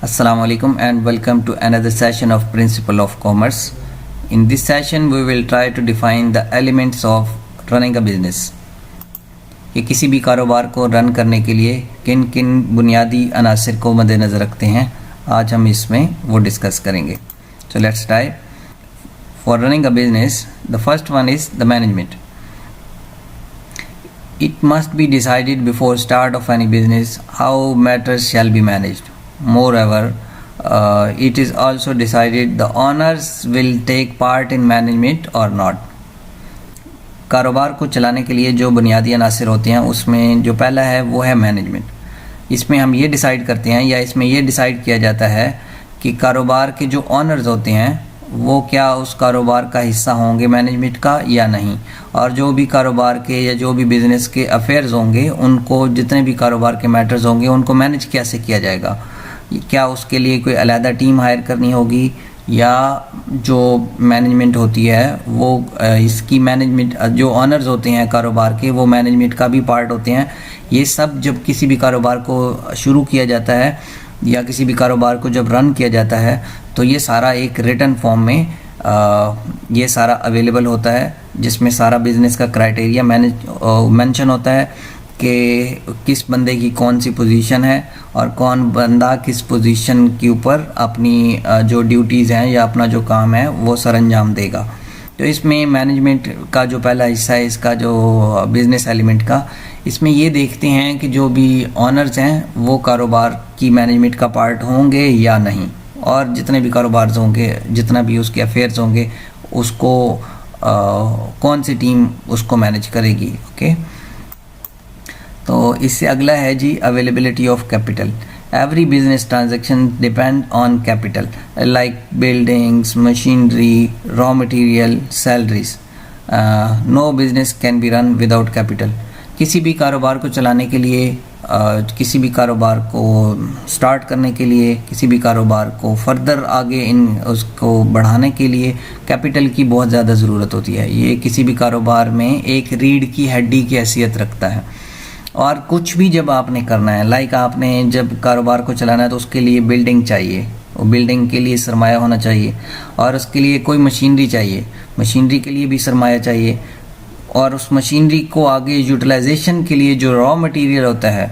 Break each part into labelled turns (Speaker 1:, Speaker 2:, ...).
Speaker 1: Assalamu alaikum and welcome to another session of Principle of Commerce. In this session we will try to define the elements of running a business. कि किसी भी कारोबार को run करने के लिए किन किन बुनियादी अनासिर को मद्देनज़र रखते हैं, आज हम इसमें वो डिस्कस करेंगे. So let's dive. For running a business, the first one is the management. It must be decided before start of any business how matters shall be managed. Moreover, it is also decided the owners will take part in management or not. कारोबार को चलाने के लिए जो बुनियादी अनासिर होते हैं उसमें जो पहला है वो है मैनेजमेंट. इसमें हम ये डिसाइड करते हैं या इसमें ये डिसाइड किया जाता है कि कारोबार के जो ऑनर्स होते हैं वो क्या उस कारोबार का हिस्सा होंगे मैनेजमेंट का या नहीं, और जो भी कारोबार के या जो भी बिज़नेस के अफेयर्स होंगे उनको, जितने भी कारोबार के मैटर्स होंगे उनको मैनेज कैसे किया जाएगा. क्या उसके लिए कोई अलहदा टीम हायर करनी होगी या जो मैनेजमेंट होती है वो इसकी मैनेजमेंट, जो ऑनर्स होते हैं कारोबार के वो मैनेजमेंट का भी पार्ट होते हैं. ये सब जब किसी भी कारोबार को शुरू किया जाता है या किसी भी कारोबार को जब रन किया जाता है तो ये सारा एक रिटन फॉर्म में ये सारा अवेलेबल होता है, जिसमें सारा बिज़नेस का क्राइटेरिया मेंशन होता है कि किस बंदे की कौन सी पोजीशन है और कौन बंदा किस पोजीशन के ऊपर अपनी जो ड्यूटीज़ हैं या अपना जो काम है वो सरअंजाम देगा. तो इसमें मैनेजमेंट का जो पहला हिस्सा है इसका जो बिज़नेस एलिमेंट का, इसमें ये देखते हैं कि जो भी ऑनर्स हैं वो कारोबार की मैनेजमेंट का पार्ट होंगे या नहीं, और जितने भी कारोबार होंगे, जितना भी उसके अफेयर्स होंगे उसको कौन सी टीम उसको मैनेज करेगी. ओके, तो इससे अगला है जी availability of capital. Every business transaction depend on capital like buildings, machinery, raw material, salaries. No business can be run without capital. किसी भी कारोबार को चलाने के लिए, किसी भी कारोबार को स्टार्ट करने के लिए, किसी भी कारोबार को फर्दर आगे उसको बढ़ाने के लिए कैपिटल की बहुत ज़्यादा ज़रूरत होती है. ये किसी भी कारोबार में एक रीढ़ की हड्डी की हैसियत रखता है. और कुछ भी जब आपने करना है, लाइक आपने जब कारोबार को चलाना है तो उसके लिए बिल्डिंग चाहिए, वो बिल्डिंग के लिए सरमाया होना चाहिए, और उसके लिए कोई मशीनरी चाहिए, मशीनरी के लिए भी सरमाया चाहिए, और उस मशीनरी को आगे यूटिलाइजेशन के लिए जो रॉ मटेरियल होता है,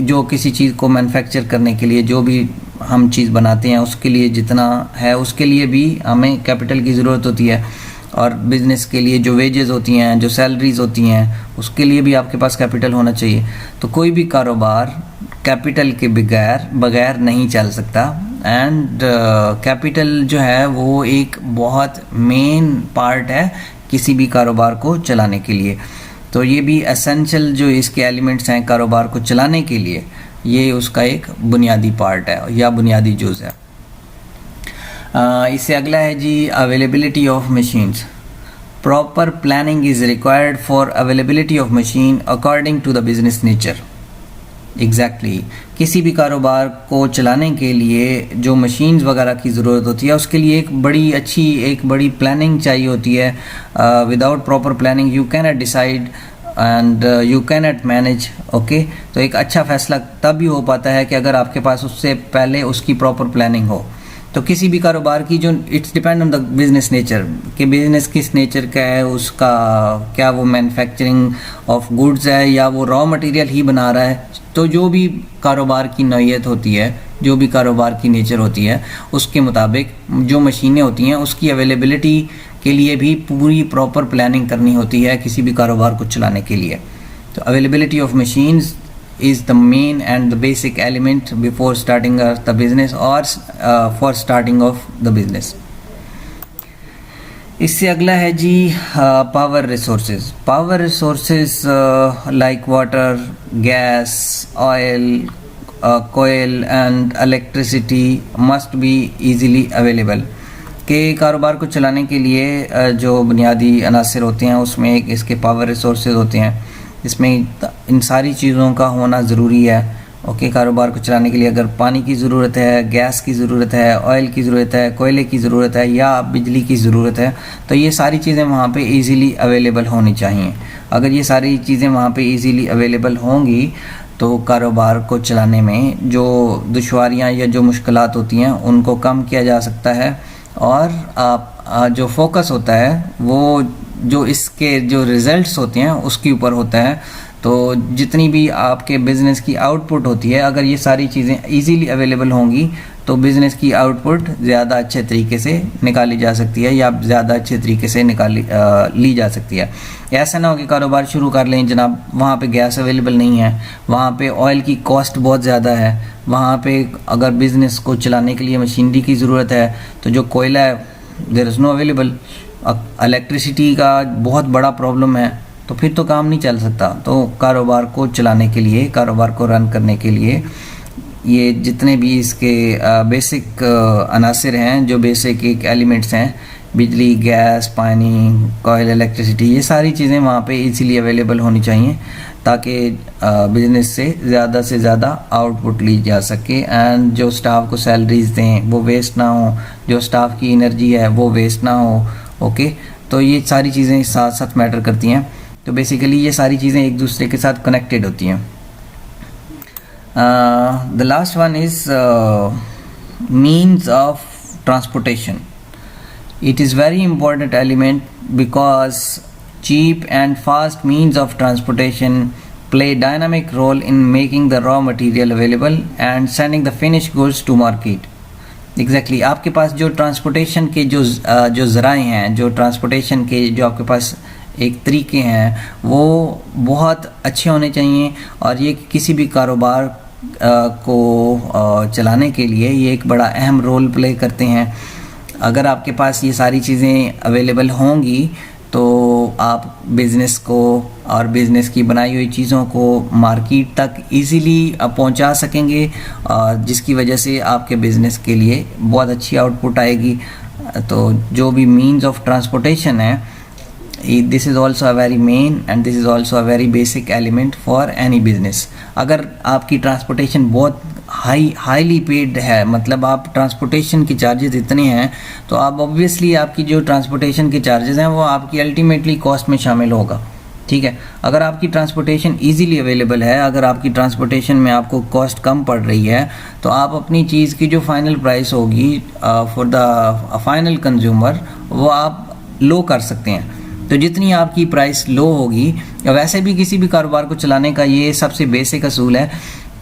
Speaker 1: जो किसी चीज़ को मैन्युफैक्चर करने के लिए जो भी हम चीज़ बनाते हैं उसके लिए जितना है उसके लिए भी हमें कैपिटल की ज़रूरत होती है. और बिज़नेस के लिए जो वेजेस होती हैं, जो सैलरीज होती हैं, उसके लिए भी आपके पास कैपिटल होना चाहिए. तो कोई भी कारोबार कैपिटल के बगैर नहीं चल सकता. एंड कैपिटल जो है वो एक बहुत मेन पार्ट है किसी भी कारोबार को चलाने के लिए. तो ये भी एसेंशियल जो इसके एलिमेंट्स हैं कारोबार को चलाने के लिए, ये उसका एक बुनियादी पार्ट है या बुनियादी जुज़ है. इससे अगला है जी availability of machines. Proper planning is required for availability of machine according to the business nature. Exactly किसी भी कारोबार को चलाने के लिए जो मशीन्स वगैरह की ज़रूरत होती है उसके लिए एक बड़ी प्लानिंग चाहिए होती है. Without proper planning you can not decide and you can not manage. Okay, तो एक अच्छा फैसला तब भी हो पाता है कि अगर आपके पास उससे पहले उसकी प्रॉपर प्लानिंग हो. तो किसी भी कारोबार की जो it's depend on the business nature, कि बिजनेस किस नेचर का है, उसका क्या वो मैन्युफैक्चरिंग ऑफ गुड्स है या वो रॉ मटेरियल ही बना रहा है. तो जो भी कारोबार की नौइयत होती है, जो भी कारोबार की नेचर होती है, उसके मुताबिक जो मशीनें होती हैं उसकी अवेलेबिलिटी के लिए भी पूरी प्रॉपर प्लानिंग करनी होती है किसी भी कारोबार को चलाने के लिए. तो availability of machines is the main and the basic element before starting the business or for starting of the business. इससे अगला है जी power resources. Power resources like water, gas, oil, koyla and electricity must be easily available. के कारोबार को चलाने के लिए जो बुनियादी अनासिर होते हैं उसमें एक इसके पावर रिसोर्सेज होते हैं. इसमें इन सारी चीज़ों का होना ज़रूरी है. ओके, कारोबार को चलाने के लिए अगर पानी की ज़रूरत है, गैस की ज़रूरत है, ऑयल की ज़रूरत है, कोयले की ज़रूरत है या बिजली की ज़रूरत है, तो ये सारी चीज़ें वहाँ पे इजीली अवेलेबल होनी चाहिए. अगर ये सारी चीज़ें वहाँ पे इजीली अवेलेबल होंगी तो कारोबार को चलाने में जो दुश्वारियाँ या जो मुश्किलात होती हैं उनको कम किया जा सकता है, और जो फोकस होता है वो जो इसके जो रिज़ल्ट्स होते हैं उसके ऊपर होता है। तो जितनी भी आपके बिज़नेस की आउटपुट होती है, अगर ये सारी चीज़ें इजीली अवेलेबल होंगी तो बिज़नेस की आउटपुट ज़्यादा अच्छे तरीके से निकाली जा सकती है या ज़्यादा अच्छे तरीके से ली जा सकती है। ऐसा ना हो कि कारोबार शुरू कर लें जनाब, वहाँ पे गैस अवेलेबल नहीं है, वहाँ पे ऑयल की कॉस्ट बहुत ज़्यादा है, वहाँ पे अगर बिज़नेस को चलाने के लिए मशीनरी की ज़रूरत है तो जो कोयला है there is no available, electricity का बहुत बड़ा प्रॉब्लम है, तो फिर तो काम नहीं चल सकता। तो कारोबार को चलाने के लिए, कारोबार को रन करने के लिए ये जितने भी इसके बेसिक अनासिर हैं, जो बेसिक एक एलिमेंट्स हैं, बिजली, गैस, पानी, कोयल, इलेक्ट्रिसिटी, ये सारी चीज़ें वहाँ पे इजीली अवेलेबल होनी चाहिए ताकि बिजनेस से ज़्यादा आउटपुट ली जा सके, एंड जो स्टाफ को सैलरीज दें वो वेस्ट ना हो, जो स्टाफ की एनर्जी है वो वेस्ट ना हो। ओके, तो ये सारी चीज़ें साथ साथ मैटर करती हैं। तो बेसिकली ये सारी चीज़ें एक दूसरे के साथ कनेक्टेड होती हैं। The last one is means of transportation. It is very important element because cheap and fast means of transportation play dynamic role in making the raw material available and sending the finished goods to market. Exactly, आपके पास जो transportation के जो ज़राए हैं, जो transportation के जो आपके पास एक तरीके हैं वो बहुत अच्छे होने चाहिए, और ये किसी भी कारोबार को चलाने के लिए ये एक बड़ा अहम रोल प्ले करते हैं। अगर आपके पास ये सारी चीज़ें अवेलेबल होंगी तो आप बिज़नेस को और बिज़नेस की बनाई हुई चीज़ों को मार्केट तक इजीली पहुंचा सकेंगे, जिसकी वजह से आपके बिज़नेस के लिए बहुत अच्छी आउटपुट आएगी। तो जो भी मीन्स ऑफ ट्रांसपोर्टेशन है, this is also a very main and this is also a very basic element for any business. अगर आपकी ट्रांसपोर्टेशन बहुत हाईली पेड है, मतलब आप ट्रांसपोर्टेशन की चार्जेस इतने हैं, तो आप ऑब्वियसली आपकी जो ट्रांसपोर्टेशन के चार्जेस हैं वो आपकी अल्टीमेटली कॉस्ट में शामिल होगा। ठीक है, अगर आपकी ट्रांसपोर्टेशन इजीली अवेलेबल है, अगर आपकी ट्रांसपोर्टेशन में आपको कॉस्ट कम पड़ रही है, तो आप अपनी चीज़ की जो फाइनल प्राइस होगी फॉर द फाइनल कंज्यूमर वो आप लो कर सकते हैं। तो जितनी आपकी प्राइस लो होगी, वैसे भी किसी भी कारोबार को चलाने का ये सबसे बेसिक असूल है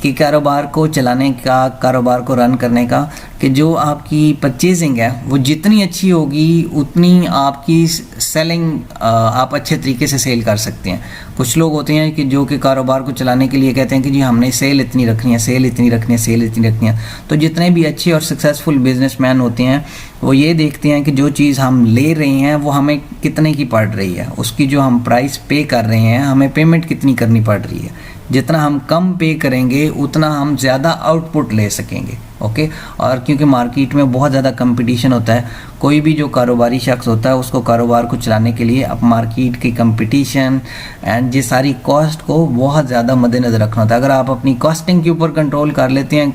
Speaker 1: कि कारोबार को चलाने का, कारोबार को रन करने का, कि जो आपकी परचेजिंग है वो जितनी अच्छी होगी उतनी आपकी सेलिंग आप अच्छे तरीके से सेल कर सकते हैं। कुछ लोग होते हैं कि जो कि कारोबार को चलाने के लिए कहते हैं कि जी हमने सेल इतनी रखनी है, सेल इतनी रखनी है, सेल इतनी रखनी है। तो जितने भी अच्छे और सक्सेसफुल बिजनेसमैन होते हैं वो ये देखते हैं कि जो चीज़ हम ले रहे हैं वो हमें कितने की पड़ रही है, उसकी जो हम प्राइस पे कर रहे हैं हमें पेमेंट कितनी करनी पड़ रही है। जितना हम कम पे करेंगे उतना हम ज़्यादा आउटपुट ले सकेंगे। ओके, और क्योंकि मार्केट में बहुत ज़्यादा कंपटीशन होता है, कोई भी जो कारोबारी शख्स होता है उसको कारोबार को चलाने के लिए अब मार्केट की कंपटीशन एंड ये सारी कॉस्ट को बहुत ज़्यादा मद्देनज़र रखना होता है। अगर आप अपनी कॉस्टिंग के ऊपर कंट्रोल कर लेते हैं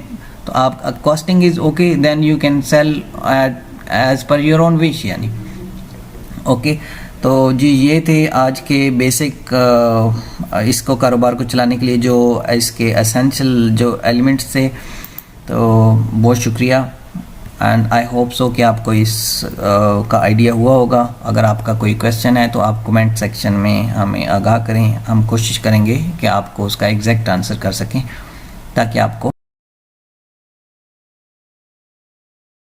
Speaker 1: तो आप costing is okay, then you can sell as per your own wish यानी। ओके, तो जी ये थे आज के बेसिक इसको कारोबार को चलाने के लिए जो इसके एसेंशियल जो एलिमेंट्स थे। तो बहुत शुक्रिया एंड आई होप सो कि आपको इस का आइडिया हुआ होगा। अगर आपका कोई क्वेश्चन है तो आप कमेंट सेक्शन में हमें आगाह करें, हम कोशिश करेंगे कि आपको उसका एग्जैक्ट आंसर कर सकें ताकि आपको